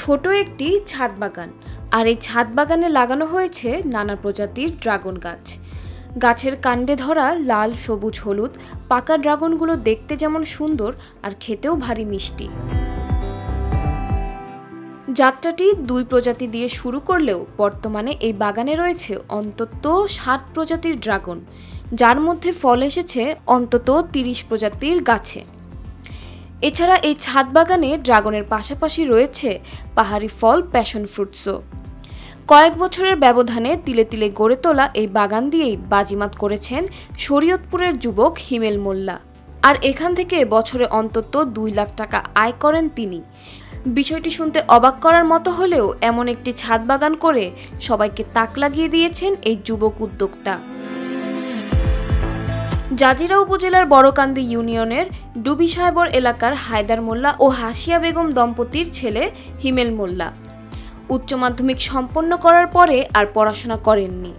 ছোট একটি ছাদ বাগান, আর এই ছাদ বাগানে লাগানো হয়েছে নানা প্রজাতির ড্রাগন গাছ। গাছের কাণ্ডে ধরা লাল, সবুজ, হলুদ পাকা ড্রাগনগুলো দেখতে যেমন সুন্দর আর খেতেও ভারী মিষ্টি। যাত্রাটি 2 প্রজাতি দিয়ে শুরু করলেও বর্তমানে এই বাগানে রয়েছে অন্তত 60 প্রজাতির ড্রাগন, যার মধ্যে ফল এসেছে অন্তত 30 প্রজাতির গাছে। এছাড়া এই ছাদ বাগানে ড্রাগনের পাশাপাশি রয়েছে পাহাড়ি ফল প্যাশন ফ্রুটসও। কয়েক বছরের ব্যবধানে তিলে তিলে গড়ে তোলা এই বাগান দিয়েই বাজিমাত করেছেন শরীয়তপুরের যুবক হিমেল মোল্লা। আর এখান থেকে বছরে অন্তত 2 লাখ টাকা আয় করেন তিনি। বিষয়টি শুনতে অবাক করার মতো হলেও এমন একটি ছাদ বাগান করে সবাইকে তাক লাগিয়ে দিয়েছেন এই যুবক উদ্যোক্তা। জাজিরা উপজেলার বড়কান্দি ইউনিয়নের ডুবিসাহেবর এলাকার হায়দার মোল্লা ও হাসিয়া বেগম দম্পতির ছেলে হিমেল মোল্লা উচ্চ মাধ্যমিক সম্পন্ন করার পরে আর পড়াশোনা করেননি,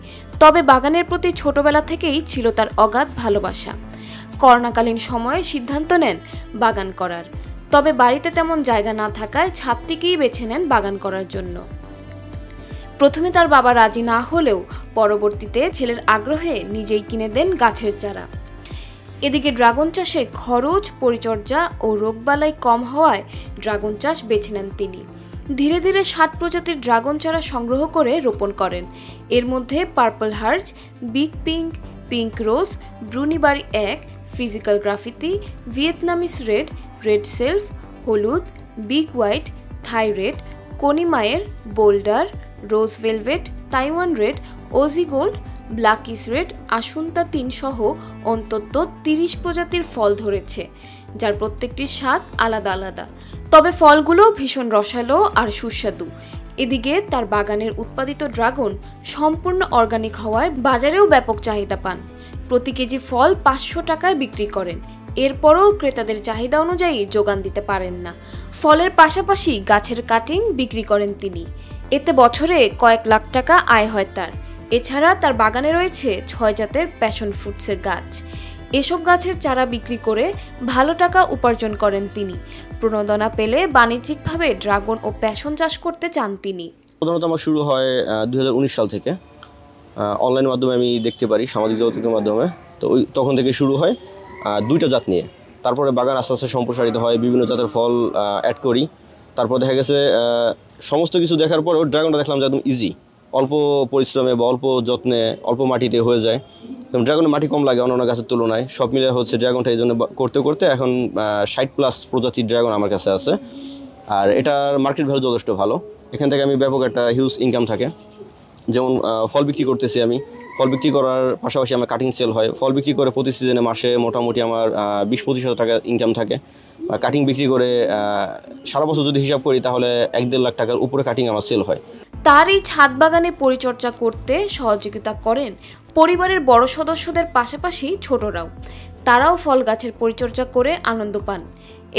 তবে বাগানের প্রতি ছোটবেলা থেকেই ছিল তার অগাধ ভালোবাসা। করোনাকালীন সময়ে সিদ্ধান্ত নেন বাগান করার, তবে বাড়িতে তেমন জায়গা না থাকায় ছাদটিকেই বেছে নেন বাগান করার জন্য। প্রথমে তার বাবা রাজি না হলেও পরবর্তীতে ছেলের আগ্রহে নিজেই কিনে দেন গাছের চারা। এদিকে ড্রাগন চাষে খরচ, পরিচর্যা ও রোগবালাই কম হওয়ায় ড্রাগন চাষ বেছে নেন তিনি। ধীরে ধীরে 60 প্রজাতির ড্রাগন চারা সংগ্রহ করে রোপণ করেন। এর মধ্যে purple haze, big pink, pink rose, ব্রুনিবারি 1, physical graffiti, Vietnamese red, red self, হলুদ, বিগ হোয়াইট, থাই রেড, কনিমায়ের, boulder, rose velvet, Taiwan red, OG gold, blackish red, আসুন্তা 3 সহ অন্তত 30 প্রজাতির ফল ধরেছে, যার প্রত্যেকটির স্বাদ আলাদা আলাদা। তবে ফলগুলো ভীষণ রসালো আর সুস্বাদু। এদিকে তার বাগানের উৎপাদিত ড্রাগন সম্পূর্ণ অর্গানিক হওয়ায় বাজারেও ব্যাপক চাহিদা পান। প্রতি কেজি ফল 500 টাকায় বিক্রি করেন। এরপরও ক্রেতাদের চাহিদা অনুযায়ী যোগান দিতে পারেন না। ফলের পাশাপাশি গাছের কাটিং বিক্রি করেন তিনি। এতে বছরে কয়েক লাখ টাকা আয় হয় তার। এছাড়া তার বাগানে রয়েছে 6 জাতের প্যাশন ফ্রুটসের গাছ। এসব গাছের চারা বিক্রি করে ভালো টাকা উপার্জন করেন তিনি। প্রণোদনা পেলে বাণিজ্যিকভাবে ড্রাগন ও প্যাশন চাষ করতে চান তিনি। প্রথমত আমার শুরু হয় 2019 সাল থেকে। অনলাইন মাধ্যমে আমি দেখতে পারি, সামাজিক যোগাযোগের মাধ্যমে। তো তখন থেকে শুরু হয় 2টা জাত নিয়ে। তারপরে বাগান আস্তে আস্তে সম্প্রসারিত হয়, বিভিন্ন জাতের ফল অ্যাড করি। তারপর দেখা গেছে সমস্ত কিছু দেখার পরেও ড্রাগনটা দেখলাম যে একদম ইজি, অল্প পরিশ্রমে বা অল্প যত্নে, অল্প মাটিতে হয়ে যায়। ড্রাগনের মাটি কম লাগে অন্যান্য গাছের তুলনায়। সব মিলে হচ্ছে ড্রাগনটা এই জন্য করতে করতে এখন 60+ প্রজাতির ড্রাগন আমার কাছে আছে। আর এটার মার্কেট ভ্যালু যথেষ্ট ভালো। এখান থেকে আমি ব্যাপক একটা হিউজ ইনকাম থাকে। যেমন ফল বিক্রি করতেছি আমি, ফল বিক্রি করার পাশাপাশি আমার কাটিং সেল হয়। ফল বিক্রি করে প্রতি সিজনে মাসে মোটামুটি আমার 20-25 টাকা ইনকাম থাকে। কাটিং বিক্রি করে সারা বছর যদি হিসাব করি তাহলে 1-1.5 লাখ টাকার উপরে কাটিং আমার সেল হয়। তার এই ছাদ বাগানে পরিচর্যা করতে সহযোগিতা করেন পরিবারের বড় সদস্যদের পাশাপাশি ছোটরাও। তারাও ফল গাছের পরিচর্যা করে আনন্দ পান।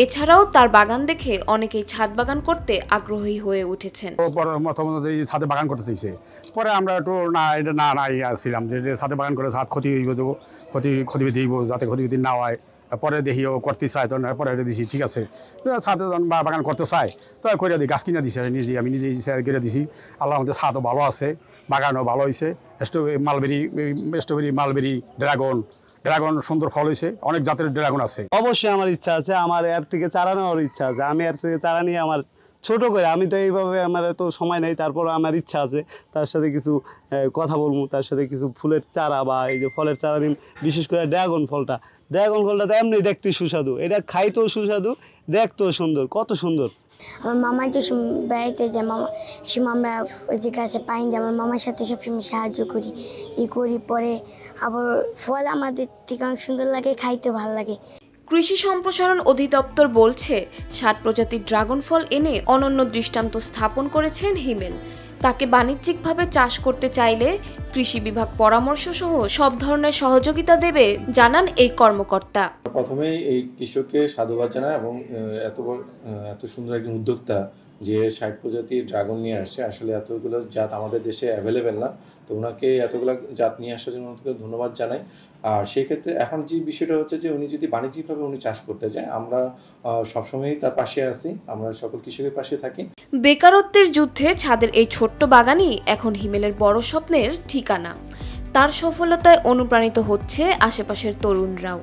এছাড়াও তার বাগান দেখে অনেকেই ছাদ বাগান করতে আগ্রহী হয়ে উঠেছেন। ছাদে বাগান করতে চাইছে, পরে আমরা একটু নাই আসছিলাম যে ছাদে বাগান করে ছাদ ক্ষতি হইব, ক্ষতি দিব, যাতে ক্ষতি না হয়। পরে দেখি ও করতে চায়, তো পরে দিছি ঠিক আছে, ছাদে যখন বাগান করতে চায় তো করে দিই, গাছ কিনে দিছি আমি নিজেই করে দিছি। আল্লাহ আমাদের ছাদও ভালো আছে, বাগানও ভালো হয়েছে। স্ট্রবেরি, মালবেরি, ড্রাগন সুন্দর ফল হয়েছে, অনেক জাতের ড্রাগন আছে। অবশ্যই আমার ইচ্ছা আছে, আমার এর থেকে চারা নেওয়ার ইচ্ছা আছে। আমি এর থেকে চারা নিয়ে আমার ছোট করে, আমি তো এইভাবে আমার তো সময় নেই, তারপর আমার ইচ্ছা আছে তার সাথে কিছু কথা বলবো, তার সাথে কিছু ফুলের চারা বা এই যে ফলের চারা নিন। বিশেষ করে ড্রাগন ফলটা তো এমনি দেখতে সুস্বাদু, এটা খাইতেও সুস্বাদু, দেখতেও সুন্দর, কত সুন্দর। আমার মামা যে বেড়াইতে যায়, সে আমরা ওই যে গাছে পাইন দিই, আমার মামার সাথে সবসময় সাহায্য করি পরে আবার ফল আমাদের থেকে অনেক সুন্দর লাগে, খাইতে ভালো লাগে। কৃষি সম্প্রসারণ অধিদপ্তর বলছে 60 প্রজাতির ড্রাগন ফল এনে অনন্য দৃষ্টান্ত স্থাপন করেছেন হিমেল। তাকে বাণিজ্যিকভাবে চাষ করতে চাইলে কৃষি বিভাগ পরামর্শ সহ সব ধরনের সহযোগিতা দেবে জানান এই কর্মকর্তা। প্রথমেই এই কৃষককে সাধুবাদ জানাই এবং এত সুন্দর একজন উদ্যোক্তা যে 60 প্রজাতির ড্রাগন নিয়ে আসছে। আসলে এতগুলো জাত আমাদের দেশে অ্যাভেলেবেল না, তো ওনাকে এতগুলো জাত নিয়ে আসার জন্য ওনাকে ধন্যবাদ জানাই। আর সেই ক্ষেত্রে এখন যে বিষয়টা হচ্ছে যে উনি যদি বাণিজ্যিকভাবে উনি চাষ করতে চায়, আমরা সবসময়ই তার পাশে আছি, আমরা সকল কৃষকের পাশে থাকি। বেকারত্বের যুদ্ধে ছাদের এই ছোট্ট বাগানই এখন হিমেলের বড় স্বপ্নের ঠিকানা। তার সফলতায় অনুপ্রাণিত হচ্ছে আশেপাশের তরুণরাও।